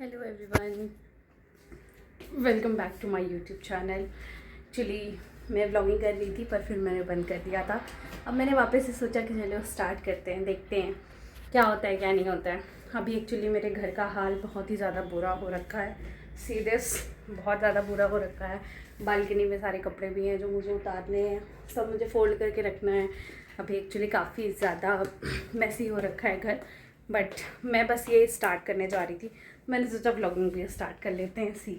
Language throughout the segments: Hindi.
Hello everyone, welcome back to my YouTube channel. Actually मैं व्लॉगिंग कर रही थी पर फिर मैंने बंद कर दिया था। अब मैंने वापस से सोचा कि चलो स्टार्ट करते हैं, देखते हैं क्या होता है क्या नहीं होता है। अभी एक्चुअली मेरे घर का हाल बहुत ही ज़्यादा बुरा हो रखा है, सीरियस बहुत ज़्यादा बुरा हो रखा है। बालकनी में सारे कपड़े भी हैं जो मुझे उतारने हैं, सब मुझे फोल्ड करके रखना है। अभी एक्चुअली काफ़ी ज़्यादा मैसी हो रखा है घर, बट मैं बस ये स्टार्ट करने जा रही थी। मैंने सोचा व्लॉगिंग भी स्टार्ट कर लेते हैं।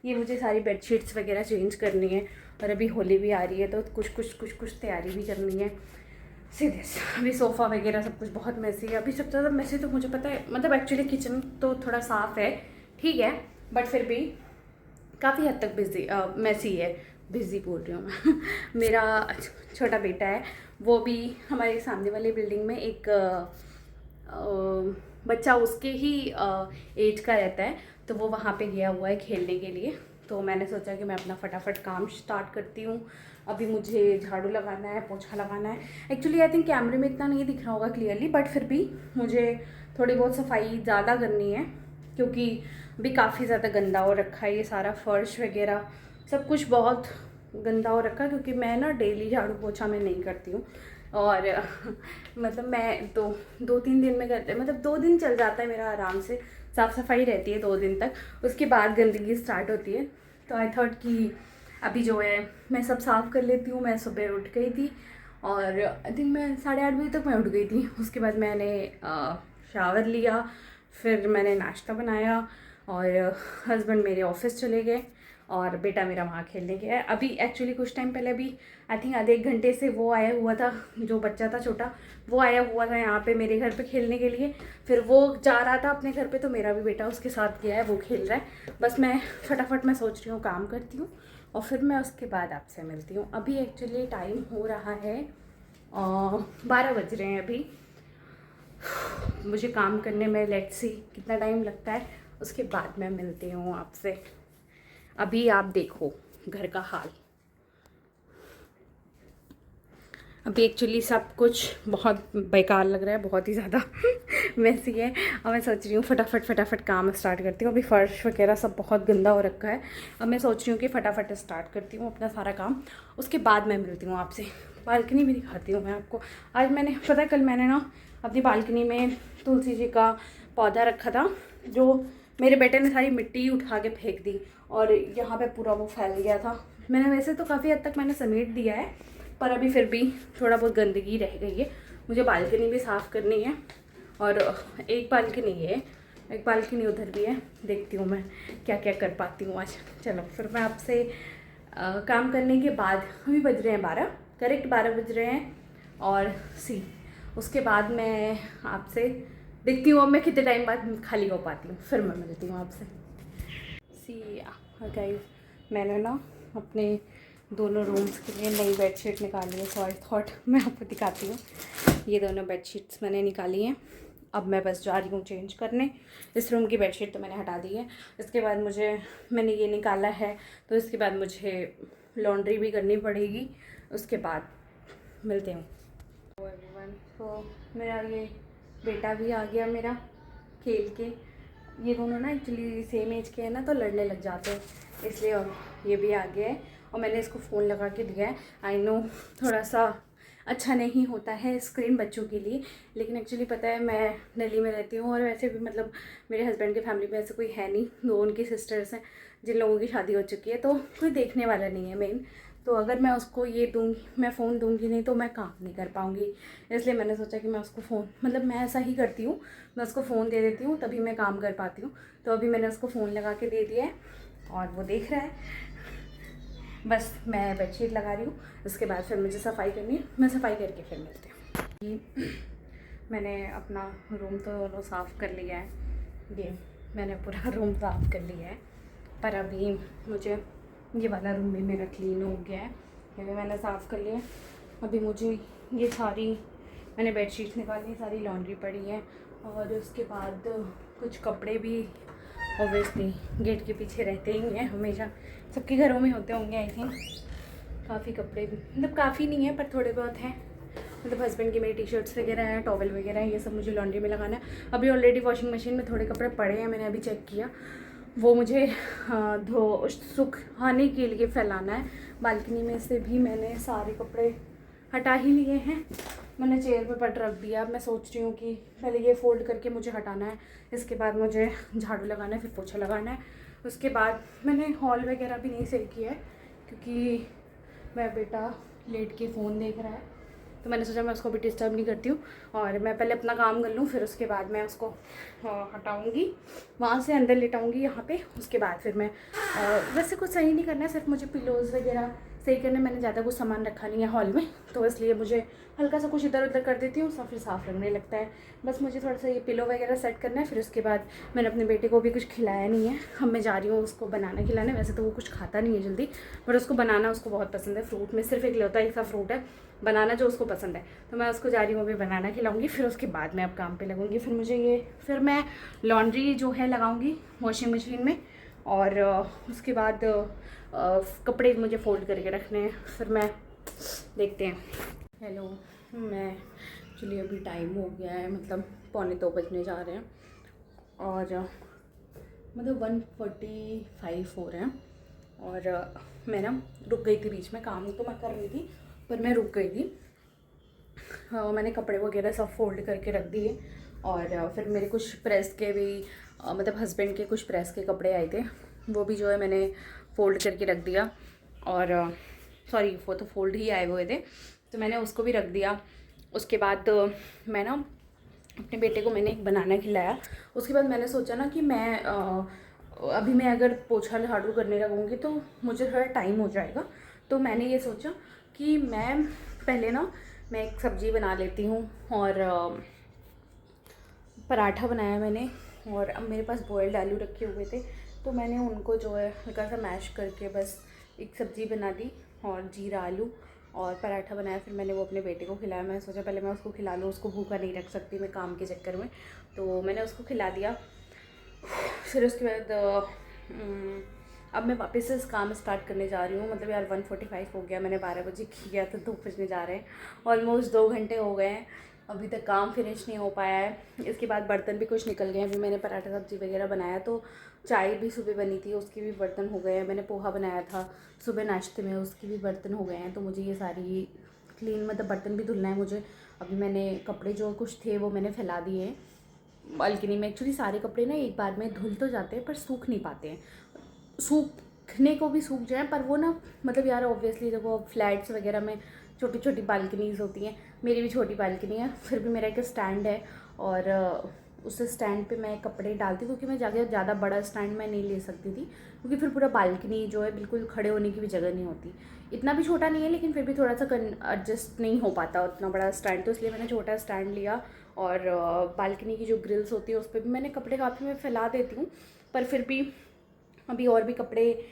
ये मुझे सारी बेडशीट्स वगैरह चेंज करनी है और अभी होली भी आ रही है तो कुछ तैयारी भी करनी है। सीधे अभी सोफ़ा वगैरह सब कुछ बहुत मैसी है। अभी सबसे ज़्यादा मैसी तो मुझे पता है, मतलब एक्चुअली किचन तो थोड़ा साफ़ है, ठीक है, बट फिर भी काफ़ी हद तक बिजी मैसी है। बिजी बोल रही हूँ मैं मेरा छोटा बेटा है, वो भी हमारे सामने वाली बिल्डिंग में एक बच्चा उसके ही एज का रहता है, तो वो वहाँ पे गया हुआ है खेलने के लिए। तो मैंने सोचा कि मैं अपना फटाफट काम स्टार्ट करती हूँ। अभी मुझे झाड़ू लगाना है, पोछा लगाना है। एक्चुअली आई थिंक कैमरे में इतना नहीं दिख रहा होगा क्लियरली, बट फिर भी मुझे थोड़ी बहुत सफाई ज़्यादा करनी है क्योंकि अभी काफ़ी ज़्यादा गंदा हो रखा है। ये सारा फर्श वगैरह सब कुछ बहुत गंदा हो रखा है क्योंकि मैं ना डेली झाड़ू पोछा मैं नहीं करती हूँ। और मतलब मैं दो तीन दिन में करते, मतलब 2 दिन चल जाता है मेरा आराम से, साफ़ सफाई रहती है 2 दिन तक, उसके बाद गंदगी स्टार्ट होती है। तो आई थॉट कि अभी जो है मैं सब साफ़ कर लेती हूँ। मैं सुबह उठ गई थी और आई थिंक मैं 8:30 बजे तक मैं उठ गई थी। उसके बाद मैंने शावर लिया, फिर मैंने नाश्ता बनाया और हस्बैंड मेरे ऑफिस चले गए और बेटा मेरा वहाँ खेलने गया है। अभी एक्चुअली कुछ टाइम पहले भी आई थिंक आधे 1 घंटे से वो आया हुआ था, जो बच्चा था छोटा, वो आया हुआ था यहाँ पे मेरे घर पे खेलने के लिए। फिर वो जा रहा था अपने घर पे तो मेरा भी बेटा उसके साथ गया है, वो खेल रहा है। बस मैं फटाफट मैं सोच रही हूँ काम करती हूँ और फिर मैं उसके बाद आपसे मिलती हूँ। अभी एक्चुअली टाइम हो रहा है 12 बज रहे हैं अभी। मुझे काम करने में लेट्स सी कितना टाइम लगता है, उसके बाद मैं मिलती हूँ आपसे। अभी आप देखो घर का हाल। अभी एक्चुअली सब कुछ बहुत बेकार लग रहा है, बहुत ही ज़्यादा वैसी है। और मैं सोच रही हूँ फटाफट काम स्टार्ट करती हूँ। अभी फ़र्श वगैरह सब बहुत गंदा हो रखा है। अब मैं सोच रही हूँ कि फटाफट स्टार्ट करती हूँ अपना सारा काम, उसके बाद मैं मिलती हूँ आपसे। बालकनी भी दिखाती हूँ मैं आपको। आज मैंने पता है, कल मैंने ना अपनी बालकनी में तुलसी जी का पौधा रखा था, जो मेरे बेटे ने सारी मिट्टी उठा के फेंक दी और यहाँ पे पूरा वो फैल गया था। मैंने वैसे तो काफ़ी हद तक मैंने समेट दिया है, पर अभी फिर भी थोड़ा बहुत गंदगी रह गई है। मुझे बालकनी भी साफ़ करनी है और एक बालकनी है, एक बालकनी उधर भी है। देखती हूँ मैं क्या क्या कर पाती हूँ आज। चलो फिर मैं आपसे काम करने के बाद, अभी बज रहे हैं 12, करेक्ट 12 बज रहे हैं। और उसके बाद मैं आपसे देखती हूँ अब मैं कितने टाइम बाद खाली हो पाती हूँ, फिर मैं मिलती हूँ आपसे। गाइस, मैंने ना अपने दोनों रूम्स के लिए नई बेडशीट निकाली है, सो आई थॉट मैं आपको दिखाती हूँ। ये दोनों बेडशीट्स मैंने निकाली हैं। अब मैं बस जा रही हूँ चेंज करने। इस रूम की बेडशीट तो मैंने हटा दी है। इसके बाद मैंने ये निकाला है, तो इसके बाद मुझे लॉन्ड्री भी करनी पड़ेगी। उसके बाद मिलते हैं। एवरीवन, तो मेरा ये बेटा भी आ गया मेरा खेल के। ये दोनों ना एक्चुअली सेम एज के हैं ना, तो लड़ने लग जाते हैं इसलिए। और ये भी आ गया है और मैंने इसको फ़ोन लगा के दिया है। आई नो थोड़ा सा अच्छा नहीं होता है स्क्रीन बच्चों के लिए, लेकिन एक्चुअली पता है मैं दिल्ली में रहती हूँ और वैसे भी मतलब मेरे हस्बैंड की फैमिली में ऐसे कोई है नहीं। 2 उनकी सिस्टर्स हैं जिन लोगों की शादी हो चुकी है, तो कोई देखने वाला नहीं है मेन। तो अगर मैं उसको ये दूँगी, मैं फ़ोन दूँगी नहीं तो मैं काम नहीं कर पाऊँगी। इसलिए मैंने सोचा कि मैं उसको फ़ोन, मतलब मैं ऐसा ही करती हूँ, मैं उसको फ़ोन दे देती हूँ तभी मैं काम कर पाती हूँ। तो अभी मैंने उसको फ़ोन लगा के दे दिया है और वो देख रहा है। बस मैं बेडशीट लगा रही हूँ, उसके बाद फिर मुझे सफाई करनी है। मैं सफाई करके फिर मिलती हूँ। मैंने अपना रूम तो साफ़ कर लिया है, ये मैंने पूरा रूम साफ़ कर लिया है, पर अभी मुझे ये वाला रूम भी मेरा क्लीन हो गया है, ये भी मैंने साफ़ कर लिया है। अभी मुझे ये सारी मैंने बेडशीट निकाली, सारी लॉन्ड्री पड़ी है और उसके बाद कुछ कपड़े भी ऑब्वियसली गेट के पीछे रहते ही हैं, हमेशा सबके घरों में होते होंगे आई थिंक। काफ़ी कपड़े भी, मतलब काफ़ी नहीं है पर थोड़े बहुत हैं। मतलब हस्बैंड की मेरी टी शर्ट्स वगैरह हैं, टॉवल वगैरह हैं, ये सब मुझे लॉन्ड्री में लगाना है। अभी ऑलरेडी वॉशिंग मशीन में थोड़े कपड़े पड़े हैं, मैंने अभी चेक किया, वो मुझे सुखाने के लिए फैलाना है। बालकनी में से भी मैंने सारे कपड़े हटा ही लिए हैं, मैंने चेयर पे पट रख दिया। अब मैं सोच रही हूँ कि पहले ये फ़ोल्ड करके मुझे हटाना है, इसके बाद मुझे झाड़ू लगाना है, फिर पोछा लगाना है। उसके बाद मैंने हॉल वगैरह भी नहीं सही किया है क्योंकि मेरा बेटा लेट के फ़ोन देख रहा है, तो मैंने सोचा मैं उसको भी डिस्टर्ब नहीं करती हूँ और मैं पहले अपना काम कर लूँ, फिर उसके बाद मैं उसको हटाऊँगी, वहाँ से अंदर लेटाऊँगी यहाँ पे। उसके बाद फिर मैं वैसे कुछ सही नहीं करना है, सिर्फ मुझे पिलोज़ वगैरह सही करने, मैंने ज़्यादा कुछ सामान रखा नहीं है हॉल में, तो इसलिए मुझे हल्का सा कुछ इधर उधर कर देती हूँ, सब फिर साफ़ लगने लगता है। बस मुझे थोड़ा सा ये पिलो वगैरह सेट करना है। फिर उसके बाद मैंने अपने बेटे को भी कुछ खिलाया नहीं है, अब मैं जा रही हूँ उसको बनाना खिलाने। वैसे तो वो कुछ खाता नहीं है जल्दी, बट उसको बनाना उसको बहुत पसंद है। फ्रूट में सिर्फ एक लौता एक सा फ्रूट है बनाना जो उसको पसंद है, तो मैं उसको जा रही हूँ अभी बनाना खिलाऊंगी। फिर उसके बाद मैं अब काम पे लगूंगी। फिर मैं लॉन्ड्री जो है लगाऊंगी वॉशिंग मशीन में, और उसके बाद कपड़े मुझे फोल्ड करके रखने हैं, फिर मैं देखते हैं। हेलो, मैं एक्चुअली अभी टाइम हो गया है, मतलब 1:45 बजने जा रहे हैं और मतलब 1:45 हो रहे हैं। और मैं ना रुक गई थी बीच में, काम तो मैं कर रही थी पर मैं रुक गई थी। मैंने कपड़े वगैरह सब फोल्ड करके रख दिए और फिर मेरे कुछ प्रेस के भी मतलब हस्बैंड के कुछ प्रेस के कपड़े आए थे, वो भी जो है मैंने फ़ोल्ड करके रख दिया। और सॉरी, वो तो फोल्ड ही आए हुए थे, तो मैंने उसको भी रख दिया। उसके बाद मैं ना अपने बेटे को मैंने एक बनाना खिलाया। उसके बाद मैंने सोचा ना कि मैं अभी मैं अगर पोछा झाड़ू करने लगूँगी तो मुझे थोड़ा टाइम हो जाएगा, तो मैंने ये सोचा कि मैं पहले ना मैं एक सब्ज़ी बना लेती हूँ। और पराठा बनाया मैंने, और अब मेरे पास बॉयल्ड आलू रखे हुए थे, तो मैंने उनको जो है हल्का सा मैश करके बस एक सब्ज़ी बना दी और जीरा आलू और पराठा बनाया। फिर मैंने वो अपने बेटे को खिलाया। मैं सोचा पहले मैं उसको खिला लूँ, उसको भूखा नहीं रख सकती मैं काम के चक्कर में, तो मैंने उसको खिला दिया। फिर उसके बाद अब मैं वापस से काम स्टार्ट करने जा रही हूँ। मतलब यार 1:45 हो गया, मैंने 12 बजे किया तो 2 बजने जा रहे हैं, ऑलमोस्ट 2 घंटे हो गए हैं, अभी तक काम फिनिश नहीं हो पाया है। इसके बाद बर्तन भी कुछ निकल गए हैं। अभी मैंने पराठा सब्ज़ी वगैरह बनाया, तो चाय भी सुबह बनी थी, उसके भी बर्तन हो गए हैं। मैंने पोहा बनाया था सुबह नाश्ते में, उसके भी बर्तन हो गए हैं। तो मुझे ये सारी क्लीन मतलब बर्तन भी धुलना है मुझे। अभी मैंने कपड़े जो कुछ थे वो मैंने फैला दिए हैं बालकनी में। एक्चुअली सारे कपड़े ना एक बार में धुल तो जाते हैं पर सूख नहीं पाते हैं, सूखने को भी सूख जाए पर वो ना मतलब यार ऑब्वियसली देखो फ्लैट्स वगैरह में छोटी छोटी बालकनीज़ होती हैं, मेरी भी छोटी बालकनी है, फिर भी मेरा एक स्टैंड है और उस स्टैंड पे मैं कपड़े डालती हूँ, क्योंकि मैं जाके ज़्यादा बड़ा स्टैंड मैं नहीं ले सकती थी, क्योंकि फिर पूरा बालकनी जो है बिल्कुल खड़े होने की भी जगह नहीं होती। इतना भी छोटा नहीं है लेकिन फिर भी थोड़ा सा एडजस्ट नहीं हो पाता उतना बड़ा स्टैंड, तो इसलिए मैंने छोटा स्टैंड लिया। और बालकनी की जो ग्रिल्स होती है उस पर भी मैंने कपड़े काफ़ी मैं फैला देती हूँ, पर फिर भी अभी और भी कपड़े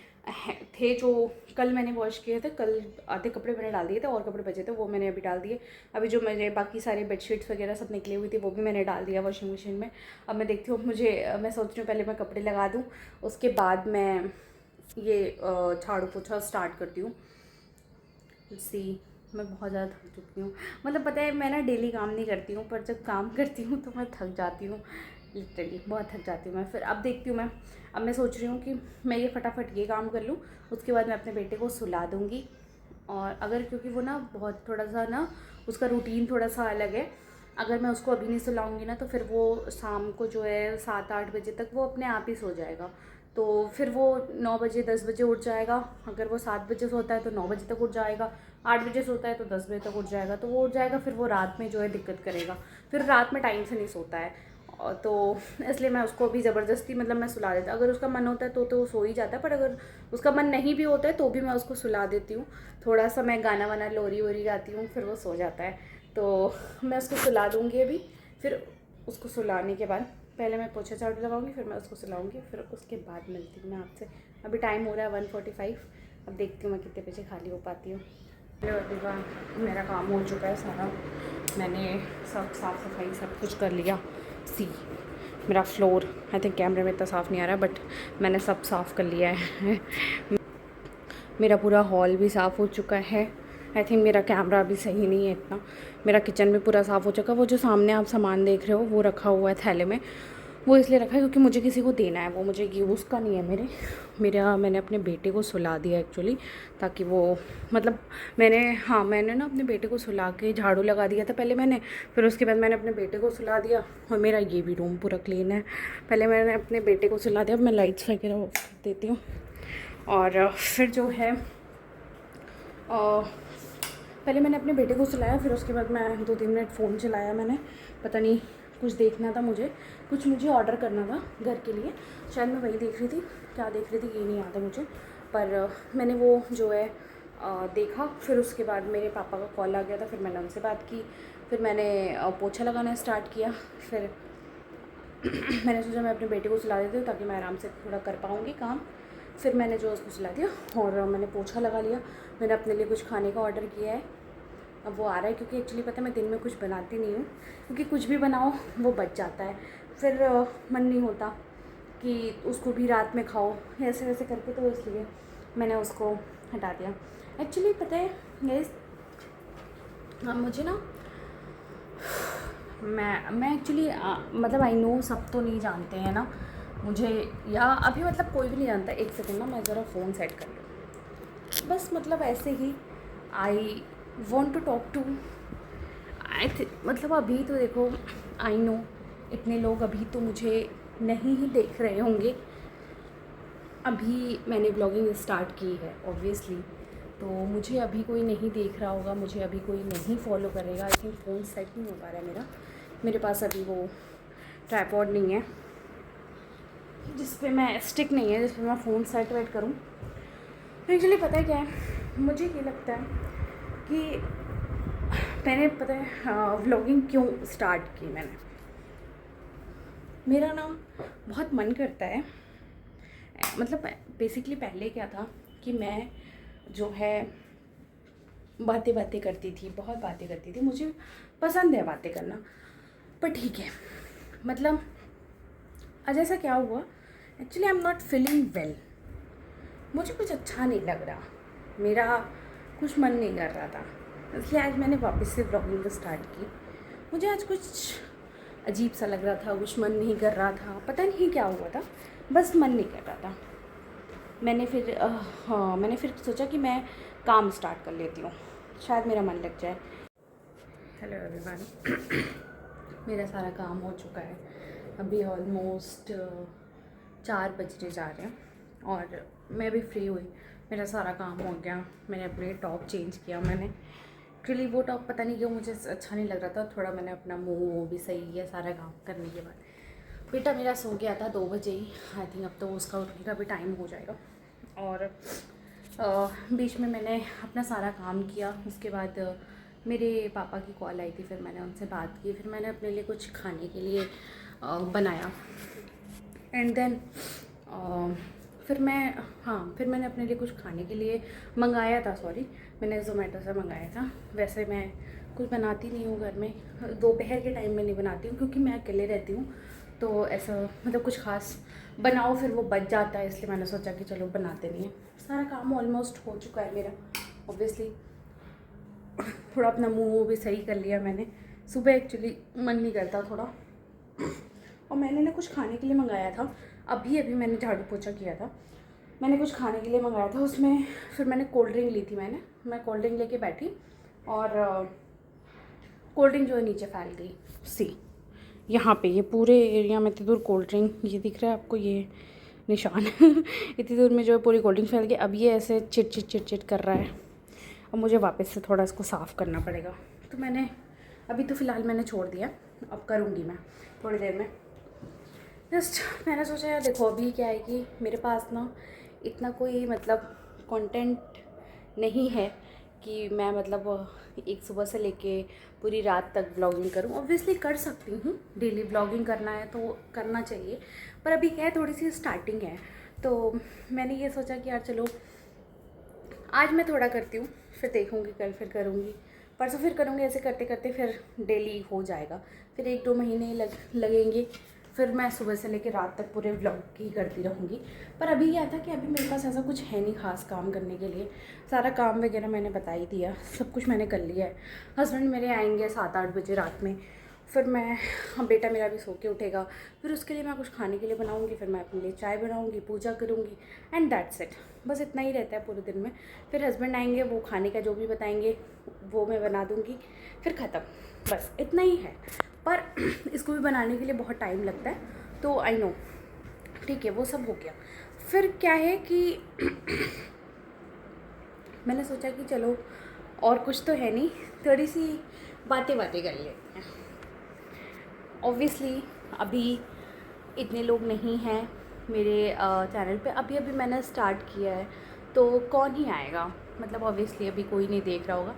थे जो कल मैंने वॉश किए थे। कल आधे कपड़े मैंने डाल दिए थे और कपड़े बचे थे वो मैंने अभी डाल दिए। अभी जो मेरे बाकी सारे बेडशीट्स वगैरह सब निकली हुई थी वो भी मैंने डाल दिया वॉशिंग मशीन में। अब मैं देखती हूँ, मैं सोच रही हूँ पहले मैं कपड़े लगा दूँ, उसके बाद मैं ये झाड़ू पोछा स्टार्ट करती हूँ। मैं बहुत ज़्यादा थक चुकी हूँ। मतलब पता है मैं ना डेली काम नहीं करती हूँ, पर जब काम करती हूँ तो मैं थक जाती हूँ, लिटरली बहुत थक जाती हूँ मैं। फिर अब देखती हूँ अब मैं सोच रही हूँ कि मैं ये फटाफट ये काम कर लूँ, उसके बाद मैं अपने बेटे को सुला दूँगी। और अगर क्योंकि वो ना बहुत थोड़ा सा ना उसका रूटीन थोड़ा सा अलग है, अगर मैं उसको अभी नहीं सुलाऊँगी ना तो फिर वो शाम को जो है 7-8 बजे तक वो अपने आप ही सो जाएगा। तो फिर वो 9 बजे 10 बजे उठ जाएगा। अगर वो 7 बजे सोता है तो 9 बजे तक उठ जाएगा, 8 बजे सोता है तो 10 बजे तक उठ जाएगा, तो वो उठ जाएगा। फिर वो रात में जो है दिक्कत करेगा, फिर रात में टाइम से नहीं सोता है। तो इसलिए मैं उसको भी ज़बरदस्ती मतलब मैं सुला देता, अगर उसका मन होता है तो वो सो ही जाता है, पर अगर उसका मन नहीं भी होता है तो भी मैं उसको सुला देती हूँ। थोड़ा सा मैं गाना वाना लोरी वोरी गाती हूँ, फिर वो सो जाता है। तो मैं उसको सुला दूँगी अभी, फिर उसको सुलाने के बाद पहले मैं पोछा झाड़ू लगाऊंगी, फिर मैं उसको सुलाऊंगी, फिर उसके बाद मिलती हूँ मैं आपसे। अभी टाइम हो रहा है 1:45, अब देखती हूँ मैं कितने बजे खाली हो पाती हूँ। हेलो एवरीवन, मेरा काम हो चुका है सारा, मैंने सब साफ़ सफाई सब कुछ कर लिया। मेरा फ्लोर आई थिंक कैमरे में इतना साफ़ नहीं आ रहा, बट मैंने सब साफ़ कर लिया है। मेरा पूरा हॉल भी साफ़ हो चुका है, आई थिंक मेरा कैमरा अभी सही नहीं है इतना। मेरा किचन भी पूरा साफ़ हो चुका। वो जो सामने आप सामान देख रहे हो वो रखा हुआ है थैले में, वो इसलिए रखा है क्योंकि मुझे किसी को देना है, वो मुझे यूज़ का नहीं है मैंने अपने बेटे को सुला दिया एक्चुअली, ताकि वो मतलब मैंने ना अपने बेटे को सुला के झाड़ू लगा दिया था पहले मैंने, फिर उसके बाद मैंने अपने बेटे को सुला दिया। और मेरा ये भी रूम पूरा क्लीन है। पहले मैंने अपने बेटे को सुला दिया, अब मैं लाइट्स वगैरह ऑफ कर देती हूँ। और फिर जो है पहले मैंने अपने बेटे को सुलाया, फिर उसके बाद मैं 2-3 मिनट फ़ोन चलाया मैंने। पता नहीं कुछ देखना था मुझे ऑर्डर करना था घर के लिए, शायद मैं वही देख रही थी, क्या देख रही थी ये नहीं आता मुझे, पर मैंने वो जो है देखा। फिर उसके बाद मेरे पापा का कॉल आ गया था, फिर मैंने उनसे बात की, फिर मैंने पोछा लगाना स्टार्ट किया। फिर मैंने सोचा मैं अपने बेटे को सुला देती हूँ ताकि मैं आराम से थोड़ा कर पाऊँगी काम। फिर मैंने जो उसको सुला दिया और मैंने पोछा लगा लिया। मैंने अपने लिए कुछ खाने का ऑर्डर किया है, अब वो आ रहा है, क्योंकि एक्चुअली पता है मैं दिन में कुछ बनाती नहीं हूँ, क्योंकि कुछ भी बनाओ वो बच जाता है, फिर मन नहीं होता कि उसको भी रात में खाओ ऐसे वैसे करके, तो इसलिए मैंने उसको हटा दिया। एक्चुअली पता है गाइस, मुझे ना मैं एक्चुअली मतलब आई नो सब तो नहीं जानते हैं ना मुझे, या अभी मतलब कोई भी नहीं जानता। एक सेकंड ना, मैं ज़रा फ़ोन सेट कर लूँ बस, मतलब ऐसे ही I want to talk to मतलब अभी तो देखो, आई नो इतने लोग अभी तो मुझे नहीं ही देख रहे होंगे, अभी मैंने ब्लॉगिंग स्टार्ट की है ऑब्वियसली, तो मुझे अभी कोई नहीं देख रहा होगा, मुझे अभी कोई नहीं फॉलो करेगा। आई थिंक फ़ोन सेट नहीं हो पा रहा है मेरे पास अभी वो ट्राइपॉड नहीं है जिस पे मैं स्टिक नहीं है जिस पे मैं फ़ोन सेट वेट करूँ। तो एक्चुअली पता है क्या है, मुझे ये लगता है कि मैंने पता है व्लॉगिंग क्यों स्टार्ट की मेरा ना बहुत मन करता है, मतलब बेसिकली पहले क्या था कि मैं जो है बातें करती थी, बहुत बातें करती थी, मुझे पसंद है बातें करना, पर ठीक है मतलब आज ऐसा क्या हुआ, actually I am not feeling well, मुझे कुछ अच्छा नहीं लग रहा, मेरा कुछ मन नहीं कर रहा था, इसलिए आज मैंने वापस से ब्लॉगिंग स्टार्ट की। मुझे आज कुछ अजीब सा लग रहा था, कुछ मन नहीं कर रहा था, पता नहीं क्या हुआ था, बस मन नहीं कर रहा था। मैंने फिर सोचा कि मैं काम स्टार्ट कर लेती हूँ, शायद मेरा मन लग जाए। हेलो एवरीवन, मेरा सारा काम हो चुका है, अभी ऑलमोस्ट 4 बजने जा रहे हैं और मैं भी फ्री हुई, मेरा सारा काम हो गया। मैंने अपने टॉप चेंज किया, मैंने एक्चुअली वो टॉप पता नहीं क्यों मुझे अच्छा नहीं लग रहा था, थोड़ा मैंने अपना मुँह वो भी सही किया सारा काम करने के बाद। बेटा मेरा सो गया था 2 बजे ही, आई थिंक अब तो उसका उठने का भी टाइम हो जाएगा। और बीच में मैंने अपना सारा काम किया, उसके बाद मेरे पापा की कॉल आई थी, फिर मैंने उनसे बात की, फिर मैंने अपने लिए कुछ खाने के लिए बनाया एंड देन फिर मैंने अपने लिए कुछ खाने के लिए मंगाया था, मैंने ज़ोमेटो से मंगाया था। वैसे मैं कुछ बनाती नहीं हूँ घर में, दोपहर के टाइम में नहीं बनाती हूँ क्योंकि मैं अकेले रहती हूँ, तो ऐसा मतलब कुछ खास बनाओ फिर वो बच जाता है, इसलिए मैंने सोचा कि चलो बनाते नहीं हैं। सारा काम ऑलमोस्ट हो चुका है मेरा, ऑब्वियसली थोड़ा अपना मुँह भी सही कर लिया मैंने, सुबह एक्चुअली मन नहीं करता थोड़ा, और मैंने ना कुछ खाने के लिए मंगाया था, अभी मैंने झाड़ू पोछा किया था, मैंने कुछ खाने के लिए मंगाया था, उसमें फिर मैंने कोल्ड ड्रिंक ली थी, मैं कोल्ड ड्रिंक लेके बैठी और कोल्ड ड्रिंक जो है नीचे फैल गई। सी यहाँ पे ये पूरे एरिया में इतनी दूर कोल्ड ड्रिंक, ये दिख रहा है आपको ये निशान इतनी दूर में जो है पूरी कोल्ड ड्रिंक फैल गई। अब ये ऐसे चिट कर रहा है, अब मुझे वापस से थोड़ा इसको साफ़ करना पड़ेगा, तो मैंने अभी तो फ़िलहाल मैंने छोड़ दिया, अब करूँगी मैं थोड़ी देर में। जस्ट मैंने सोचा यार देखो अभी क्या है कि मेरे पास ना इतना कोई मतलब कंटेंट नहीं है कि मैं मतलब एक सुबह से लेके पूरी रात तक ब्लॉगिंग करूं। ऑब्वियसली कर सकती हूँ, डेली ब्लॉगिंग करना है तो करना चाहिए, पर अभी क्या है थोड़ी सी स्टार्टिंग है, तो मैंने ये सोचा कि यार चलो आज मैं थोड़ा करती हूँ, फिर देखूँगी, कल फिर करूँगी, परसों फिर करूँगी, ऐसे करते करते फिर डेली हो जाएगा, फिर 1-2 महीने लगेंगे फिर मैं सुबह से लेकर रात तक पूरे व्लॉग ही करती रहूँगी। पर अभी क्या था कि अभी मेरे पास ऐसा कुछ है नहीं ख़ास काम करने के लिए। सारा काम वगैरह मैंने बता ही दिया, सब कुछ मैंने कर लिया है। हस्बैंड मेरे आएंगे 7-8 बजे रात में, फिर मैं बेटा मेरा भी सो के उठेगा, फिर उसके लिए मैं कुछ खाने के लिए बनाऊँगी, फिर मैं अपने लिए चाय बनाऊँगी, पूजा करूँगी एंड दैट्स इट। बस इतना ही रहता है पूरे दिन में। फिर हस्बैंड आएंगे, वो खाने का जो भी बताएंगे वो मैं बना दूँगी, फिर ख़त्म। बस इतना ही है। पर इसको भी बनाने के लिए बहुत टाइम लगता है, तो आई नो, ठीक है, वो सब हो गया। फिर क्या है कि मैंने सोचा कि चलो और कुछ तो है नहीं, थोड़ी सी बातें कर लेते हैं। ऑब्वियसली अभी इतने लोग नहीं हैं मेरे चैनल पे, अभी अभी मैंने स्टार्ट किया है, तो कौन ही आएगा, मतलब ऑब्वियसली अभी कोई नहीं देख रहा होगा।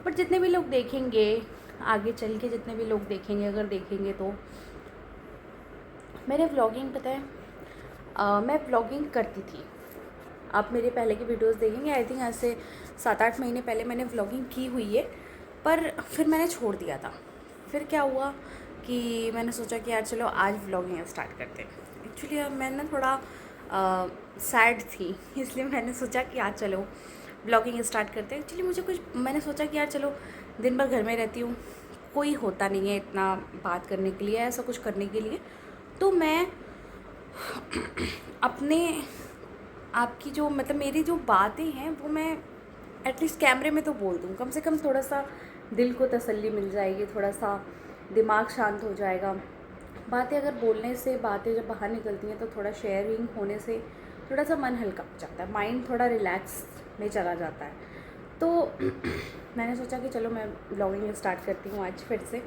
बट जितने भी लोग देखेंगे आगे चल के, जितने भी लोग देखेंगे, अगर देखेंगे तो मैंने व्लॉगिंग, पता है मैं व्लॉगिंग करती थी। आप मेरे पहले की वीडियोस देखेंगे, आई थिंक आज से 7-8 महीने पहले मैंने व्लॉगिंग की हुई है, पर फिर मैंने छोड़ दिया था। फिर क्या हुआ कि मैंने सोचा कि यार चलो आज व्लॉगिंग स्टार्ट करते हैं। एक्चुअली मैं ना थोड़ा सैड थी, इसलिए मैंने सोचा कि आज चलो व्लॉगिंग स्टार्ट करते हैं। एक्चुअली मुझे कुछ, मैंने सोचा कि यार चलो दिन भर घर में रहती हूँ, कोई होता नहीं है इतना बात करने के लिए, ऐसा कुछ करने के लिए, तो मैं अपने आपकी जो, मतलब मेरी जो बातें हैं वो मैं एटलीस्ट कैमरे में तो बोल दूँ, कम से कम थोड़ा सा दिल को तसल्ली मिल जाएगी, थोड़ा सा दिमाग शांत हो जाएगा। बातें अगर बोलने से, बातें जब बाहर निकलती हैं तो थोड़ा शेयरिंग होने से थोड़ा सा मन हल्का हो जाता है, माइंड थोड़ा रिलैक्स में चला जाता है। तो मैंने सोचा कि चलो मैं व्लॉगिंग स्टार्ट करती हूँ आज फिर से,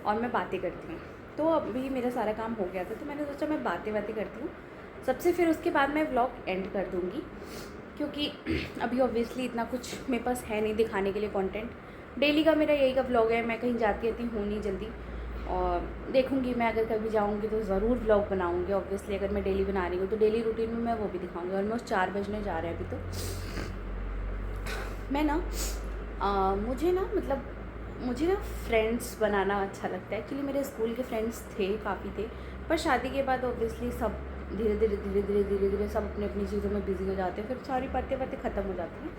और मैं बातें करती हूँ। तो अभी मेरा सारा काम हो गया था, तो मैंने सोचा मैं बातें करती हूँ सबसे, फिर उसके बाद मैं व्लॉग एंड कर दूँगी, क्योंकि अभी ऑब्वियसली इतना कुछ मेरे पास है नहीं दिखाने के लिए कंटेंट। डेली का मेरा यही का व्लॉग है, मैं कहीं जाती हूँ नहीं जल्दी, और देखूँगी मैं अगर कभी जाऊँगी तो ज़रूर व्लॉग बनाऊँगी। ऑब्वियसली अगर मैं डेली बना रही हूँ तो डेली रूटीन में मैं वो भी दिखाऊँगी। ऑलमोस्ट 4 बजने जा रहे हैं अभी। तो मैं ना मुझे ना फ्रेंड्स बनाना अच्छा लगता है। एक्चुअली मेरे स्कूल के फ्रेंड्स थे, काफ़ी थे, पर शादी के बाद ऑब्वियसली सब धीरे धीरे सब अपनी अपनी चीज़ों में बिज़ी हो जाते हैं, फिर सारी बातें ख़त्म हो जाती हैं,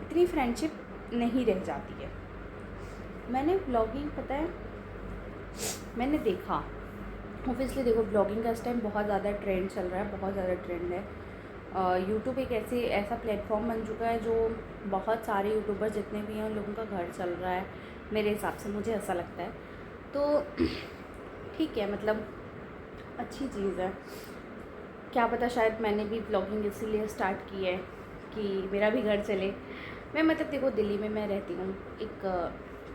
इतनी फ्रेंडशिप नहीं रह जाती है। मैंने ब्लॉगिंग, पता है मैंने देखा, ऑब्वियसली देखो ब्लॉगिंग का इस टाइम बहुत ज़्यादा ट्रेंड चल रहा है, बहुत ज़्यादा ट्रेंड है। यूट्यूब एक ऐसा प्लेटफॉर्म बन चुका है जो बहुत सारे यूट्यूबर जितने भी हैं उन लोगों का घर चल रहा है, मेरे हिसाब से, मुझे ऐसा लगता है। तो ठीक है, मतलब अच्छी चीज़ है। क्या पता शायद मैंने भी ब्लॉगिंग इसीलिए स्टार्ट की है कि मेरा भी घर चले। मैं, मतलब देखो दिल्ली में मैं रहती हूँ, एक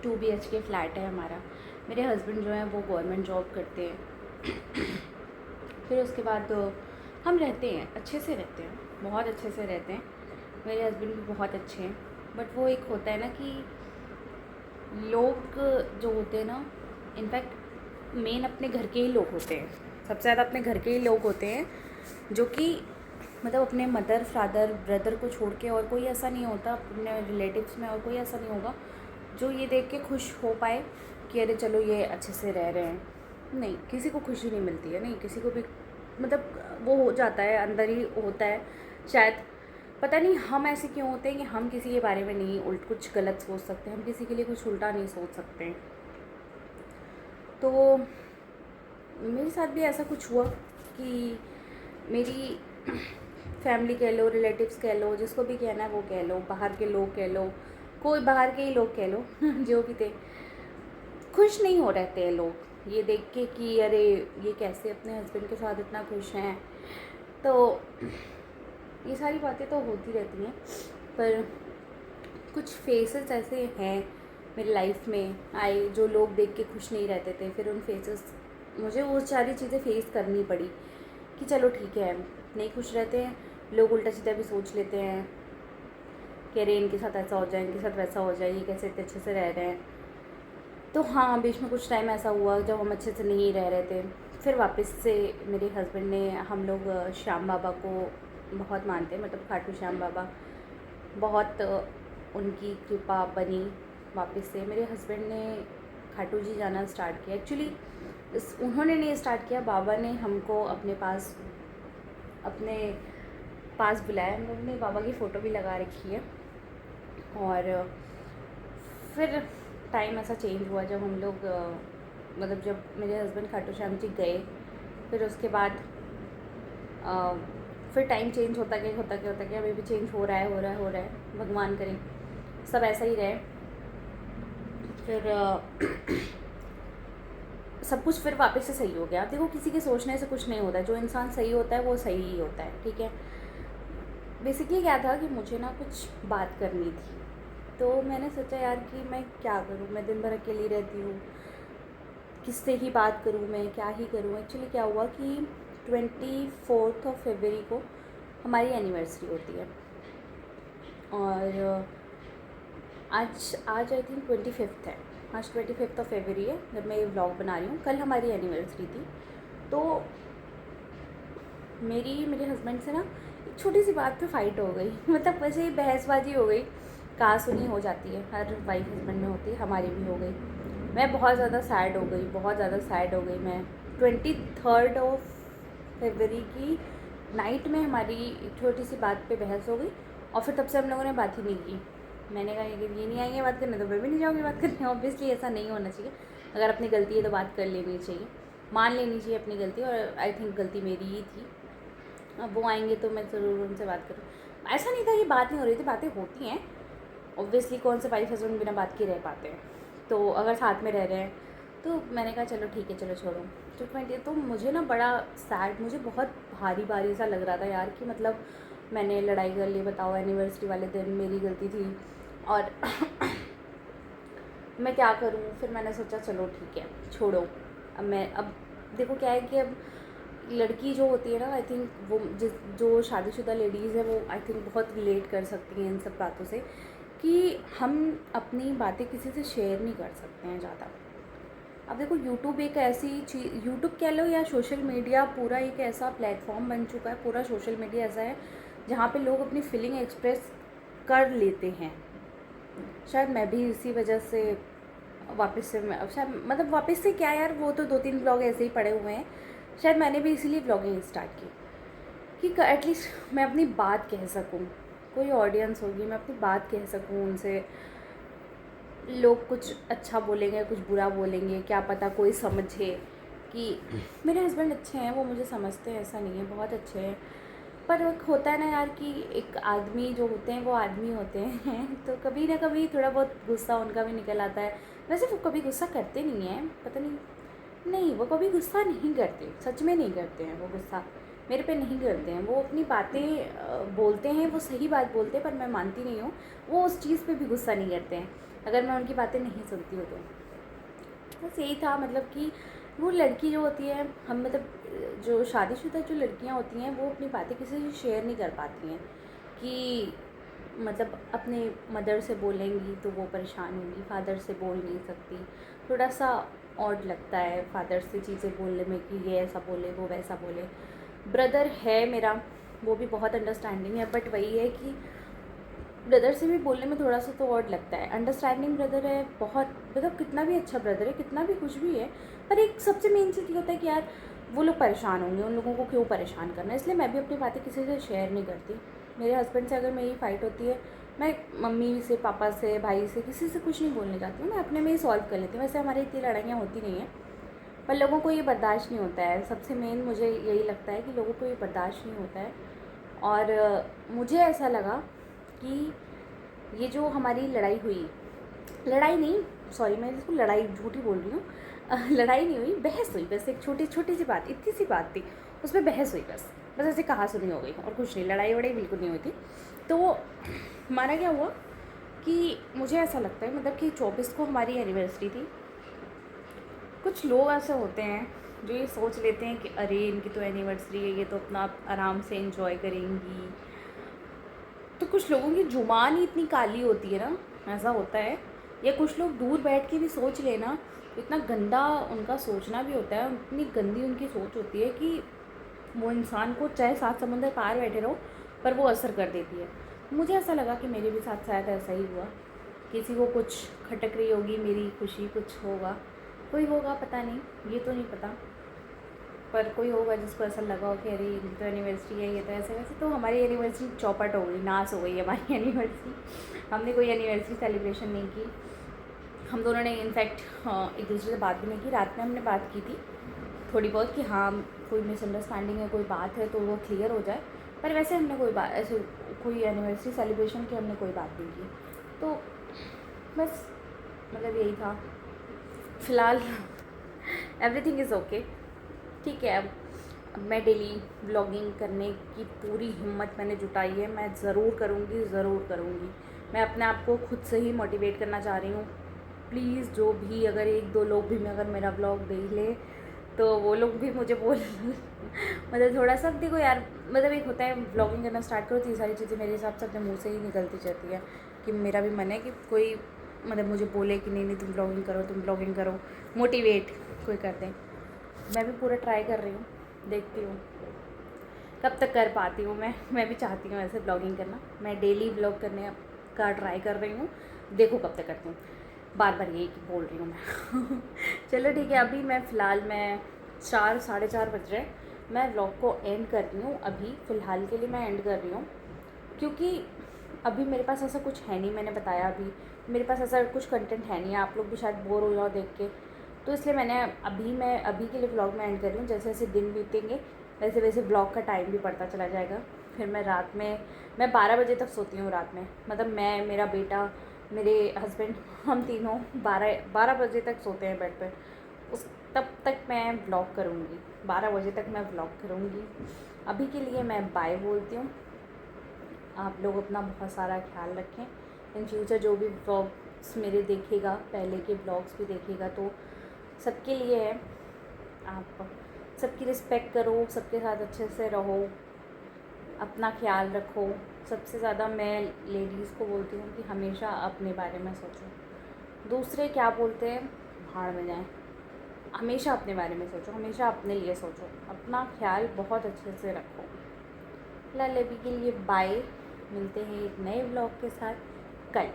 2 BHK फ्लैट है हमारा। मेरे हस्बैंड जो हैं वो गवर्नमेंट जॉब करते हैं। फिर उसके बाद हम रहते हैं, अच्छे से रहते हैं, बहुत अच्छे से रहते हैं। मेरे हस्बैंड भी बहुत अच्छे हैं, बट वो एक होता है ना कि लोग जो होते हैं ना, इनफैक्ट मेन अपने घर के ही लोग होते हैं, सबसे ज़्यादा अपने घर के ही लोग होते हैं, जो कि मतलब अपने मदर, फादर, ब्रदर को छोड़ के और कोई ऐसा नहीं होता अपने रिलेटिव्स में, और कोई ऐसा नहीं होगा जो ये देख के खुश हो पाए कि अरे चलो ये अच्छे से रह रहे हैं। नहीं, किसी को खुशी नहीं मिलती है, नहीं किसी को भी, मतलब वो हो जाता है, अंदर ही होता है शायद। पता नहीं हम ऐसे क्यों होते हैं कि हम किसी के बारे में नहीं कुछ गलत सोच सकते, हम किसी के लिए कुछ उल्टा नहीं सोच सकते। तो मेरे साथ भी ऐसा कुछ हुआ कि मेरी फैमिली कह लो, रिलेटिव्स कह लो, जिसको भी कहना है वो कह लो, बाहर के लोग कह लो, कोई बाहर के ही लोग कह लो जो भी थे, खुश नहीं हो रहते हैं लोग ये देख के कि अरे ये कैसे अपने हस्बैंड के साथ इतना खुश हैं। तो ये सारी बातें तो होती रहती हैं, पर कुछ फेसेस ऐसे हैं मेरी लाइफ में आए जो लोग देख के खुश नहीं रहते थे। फिर उन फेसेस, मुझे वो सारी चीज़ें फेस करनी पड़ी कि चलो ठीक है, नहीं खुश रहते हैं लोग, उल्टा सीधा भी सोच लेते हैं कि अरे इनके साथ ऐसा हो जाए, इनके साथ वैसा हो जाए, ये कैसे इतने अच्छे से रह रहे हैं। तो हाँ, बीच में कुछ टाइम ऐसा हुआ जब हम अच्छे से नहीं रह रहे थे। फिर वापस से मेरे हस्बैंड ने, हम लोग श्याम बाबा को बहुत मानते हैं, मतलब खाटू श्याम बाबा, बहुत उनकी कृपा बनी। वापस से मेरे हस्बैंड ने खाटू जी जाना स्टार्ट किया। एक्चुअली उन्होंने नहीं स्टार्ट किया, बाबा ने हमको अपने पास बुलाया। हम लोग ने बाबा की फ़ोटो भी लगा रखी है। और फिर टाइम ऐसा चेंज हुआ जब हम लोग मतलब जब मेरे हस्बैंड खाटू श्याम जी गए, फिर उसके बाद फिर टाइम चेंज होता गया। अभी भी चेंज हो रहा है। भगवान करे सब ऐसा ही रहे। फिर सब कुछ फिर वापस से सही हो गया। देखो, किसी के सोचने से कुछ नहीं होता है, जो इंसान सही होता है वो सही ही होता है, ठीक है। बेसिकली क्या था कि मुझे ना कुछ बात करनी थी, तो मैंने सोचा यार कि मैं क्या करूँ, मैं दिन भर अकेली रहती हूँ, किससे ही बात करूँ, मैं क्या ही करूँ। एक्चुअली क्या हुआ कि 24 फरवरी को हमारी एनिवर्सरी होती है, और आज आई थिंक 25 है। आज 25 फरवरी है जब मैं ये व्लॉग बना रही हूँ। कल हमारी एनिवर्सरी थी, तो मेरे हस्बैंड से ना एक छोटी सी बात पे फ़ाइट हो गई। मतलब वैसे ही बहसबाजी हो गई, कहा सुनी हो जाती है, हर वाइफ हस्बैंड में होती है, हमारी भी हो गई। मैं बहुत ज़्यादा सैड हो गई मैं। 23 फरवरी की नाइट में हमारी एक छोटी सी बात पे बहस हो गई, और फिर तब से हम लोगों ने बात ही नहीं की। मैंने कहा ये नहीं आएंगे बात करने, तो मैं भी नहीं जाऊँगी बात करने। ऑब्वियसली ऐसा नहीं होना चाहिए। अगर अपनी गलती है तो बात कर लेनी चाहिए, मान लेनी चाहिए अपनी गलती, और आई थिंक गलती मेरी ही थी। अब वो आएंगे तो मैं ज़रूर उनसे बात करूँ। ऐसा नहीं था कि बात नहीं हो रही थी, बातें होती हैं। ऑब्वियसली कौन से वाइफ हस्बैंड बिना बात के रह पाते हैं, तो अगर साथ में रह रहे हैं तो मैंने कहा चलो ठीक है, चलो छोड़ो। तो मुझे ना बड़ा सैड, मुझे बहुत भारी सा लग रहा था यार कि मतलब मैंने लड़ाई कर ली, बताओ एनिवर्सरी वाले दिन मेरी गलती थी, और मैं क्या करूँ। फिर मैंने सोचा चलो ठीक है, छोड़ो। अब देखो क्या है कि अब लड़की जो होती है ना, आई थिंक वो जो शादीशुदा लेडीज़ है वो आई थिंक बहुत रिलेट कर सकती हैं इन सब बातों से, कि हम अपनी बातें किसी से शेयर नहीं कर सकते हैं ज़्यादा। अब देखो, यूट्यूब एक ऐसी चीज़, यूट्यूब कह लो या सोशल मीडिया, पूरा एक ऐसा प्लेटफॉर्म बन चुका है, पूरा सोशल मीडिया ऐसा है जहाँ पे लोग अपनी फीलिंग एक्सप्रेस कर लेते हैं। शायद मैं भी इसी वजह से वापस से, शायद मतलब वापस से क्या यार, वो तो 2-3 ब्लॉग ऐसे ही पड़े हुए हैं। शायद मैंने भी इसीलिए ब्लॉगिंग स्टार्ट की कि एटलीस्ट मैं अपनी बात कह सकूँ, कोई ऑडियंस होगी, मैं अपनी बात कह सकूँ उनसे। लोग कुछ अच्छा बोलेंगे, कुछ बुरा बोलेंगे, क्या पता कोई समझे। कि मेरे हस्बैंड अच्छे हैं, वो मुझे समझते हैं, ऐसा नहीं है, बहुत अच्छे हैं। पर होता है ना यार कि एक आदमी जो होते हैं वो आदमी होते हैं तो कभी ना कभी थोड़ा बहुत गुस्सा उनका भी निकल आता है। वैसे वो कभी गुस्सा करते नहीं हैं, पता नहीं वो कभी गुस्सा नहीं करते, सच में नहीं करते हैं वो गुस्सा, मेरे पे नहीं करते हैं। वो अपनी बातें बोलते हैं, वो सही बात बोलते हैं, पर मैं मानती नहीं हूँ। वो उस चीज़ पे भी गुस्सा नहीं करते हैं अगर मैं उनकी बातें नहीं सुनती हूँ तो। बस यही था, मतलब कि वो लड़की जो होती है, हम मतलब जो शादीशुदा जो लड़कियां होती हैं वो अपनी बातें किसी से शेयर नहीं कर पाती हैं। कि मतलब अपने मदर से बोलेंगी तो वो परेशान होंगी, फादर से बोल नहीं सकती। थोड़ा सा ऑड लगता है फादर से चीज़ें बोलने में कि ये ऐसा बोले, वो वैसा बोले। ब्रदर है मेरा, वो भी बहुत अंडरस्टैंडिंग है, बट वही है कि ब्रदर से भी बोलने में थोड़ा सा तो ऑड लगता है। अंडरस्टैंडिंग ब्रदर है बहुत, मतलब कितना भी अच्छा ब्रदर है, कितना भी कुछ भी है, पर एक सबसे मेन चीज़ ये होता है कि यार वो लोग परेशान होंगे, उन लोगों को क्यों परेशान करना। इसलिए मैं भी अपनी बातें किसी से शेयर नहीं करती। मेरे हस्बैंड से अगर मेरी फ़ाइट होती है, मैं मम्मी से, पापा से, भाई से, किसी से कुछ नहीं बोलने जाती हूँ, मैं अपने में ही सॉल्व कर लेती हूँ। वैसे हमारी इतनी लड़ाइयाँ होती नहीं हैं, पर लोगों को ये बर्दाश्त नहीं होता है। सबसे मेन मुझे यही लगता है कि लोगों को ये बर्दाश्त नहीं होता है। और मुझे ऐसा लगा कि ये जो हमारी लड़ाई हुई, लड़ाई नहीं, सॉरी मैं इसको लड़ाई झूठी बोल रही हूँ, लड़ाई नहीं हुई, बहस हुई। बस एक छोटी सी बात, इतनी सी बात थी, उस पर बहस हुई, बस ऐसे कहा सुनी हो गई और कुछ नहीं। लड़ाई वड़ाई बिल्कुल नहीं हुई थी। तो हमारा क्या हुआ कि मुझे ऐसा लगता है, मतलब कि 24 को हमारी एनिवर्सरी थी। कुछ लोग ऐसे होते हैं जो ये सोच लेते हैं कि अरे इनकी तो एनिवर्सरी है, ये तो अपना आराम से एंजॉय करेंगी। तो कुछ लोगों की जुबान ही इतनी काली होती है ना, ऐसा होता है। या कुछ लोग दूर बैठ के भी सोच लेना, इतना गंदा उनका सोचना भी होता है, इतनी गंदी उनकी सोच होती है कि वो इंसान को चाहे 7 समंदर पार बैठे रहो पर वो असर कर देती है। मुझे ऐसा लगा कि मेरे भी साथ शायद ऐसा ही हुआ। किसी को कुछ खटक रही होगी मेरी खुशी, कुछ होगा, कोई होगा पता नहीं, ये तो नहीं पता, पर कोई होगा जिसको ऐसा लगा हो कि अरे ये तो एनिवर्सरी है, ये तो ऐसे वैसे। तो हमारी एनिवर्सरी चौपट हो गई, नाश हो गई हमारी एनिवर्सरी। हमने कोई एनिवर्सरी सेलिब्रेशन नहीं की। हम दोनों ने इनफैक्ट एक दूसरे से बात भी नहीं की। रात में हमने बात की थी थोड़ी बहुत कि हाँ कोई मिसअंडरस्टैंडिंग है, कोई बात है तो वो क्लियर हो जाए, पर वैसे हमने कोई बात ऐसे कोई एनिवर्सरी सेलिब्रेशन की हमने कोई बात नहीं की। तो बस मतलब यही था। फ़िलहाल एवरीथिंग इज़ ओके, ठीक है। अब मैं डेली व्लॉगिंग करने की पूरी हिम्मत मैंने जुटाई है, मैं ज़रूर करूँगी, ज़रूर करूँगी। मैं अपने आप को खुद से ही मोटिवेट करना चाह रही हूँ। प्लीज़ जो भी अगर 1-2 लोग भी अगर मेरा व्लॉग देख ले तो वो लोग भी मुझे बोल मतलब थोड़ा सा देखो यार, मतलब एक होता है व्लॉगिंग करना स्टार्ट करो तो ये सारी चीज़ें मेरे हिसाब से अपने मुँह से ही निकलती जाती है कि मेरा भी मन है कि कोई मतलब मुझे बोले कि नहीं नहीं तुम व्लॉगिंग करो, मोटिवेट कोई कर दे। मैं भी पूरा ट्राई कर रही हूँ, देखती हूँ कब तक कर पाती हूँ। मैं भी चाहती हूँ ऐसे ब्लॉगिंग करना, मैं डेली ब्लॉग करने का ट्राई कर रही हूँ, देखो कब तक करती हूँ। बार बार यही बोल रही हूँ मैं चलो ठीक है, अभी मैं फ़िलहाल 4 साढ़े 4 बज रहे, मैं व्लॉग को एंड कर रही हूँ। अभी फ़िलहाल के लिए मैं एंड कर रही हूँ क्योंकि अभी मेरे पास ऐसा कुछ है नहीं। मैंने बताया अभी मेरे पास ऐसा कुछ कंटेंट है नहीं, आप लोग भी शायद बोर हो जाओ देख के, तो इसलिए मैं अभी के लिए व्लॉग में एंड कर रही हूँ। जैसे जैसे दिन बीतेंगे वैसे वैसे ब्लॉग का टाइम भी बढ़ता चला जाएगा। फिर मैं रात में 12 बजे तक सोती हूँ रात में, मतलब मैं, मेरा बेटा, मेरे हस्बैंड, हम तीनों 12 बजे तक सोते हैं बेड पर। तब तक मैं ब्लॉग करूँगी, 12 बजे तक मैं ब्लॉग करूँगी। अभी के लिए मैं बाय बोलती हूँ। आप लोग अपना बहुत सारा ख्याल रखें। इन फ्यूचर जो भी ब्लॉग्स मेरे देखेगा, पहले के ब्लॉग्स भी देखेगा, तो सबके लिए है, आप सबकी रिस्पेक्ट करो, सबके साथ अच्छे से रहो, अपना ख्याल रखो। सबसे ज़्यादा मैं लेडीज़ को बोलती हूँ कि हमेशा अपने बारे में सोचो, दूसरे क्या बोलते हैं भाड़ में जाएं, हमेशा अपने बारे में सोचो, हमेशा अपने लिए सोचो, अपना ख्याल बहुत अच्छे से रखो। फिलहाल अभी के लिए बाय, मिलते हैं एक नए व्लॉग के साथ कल।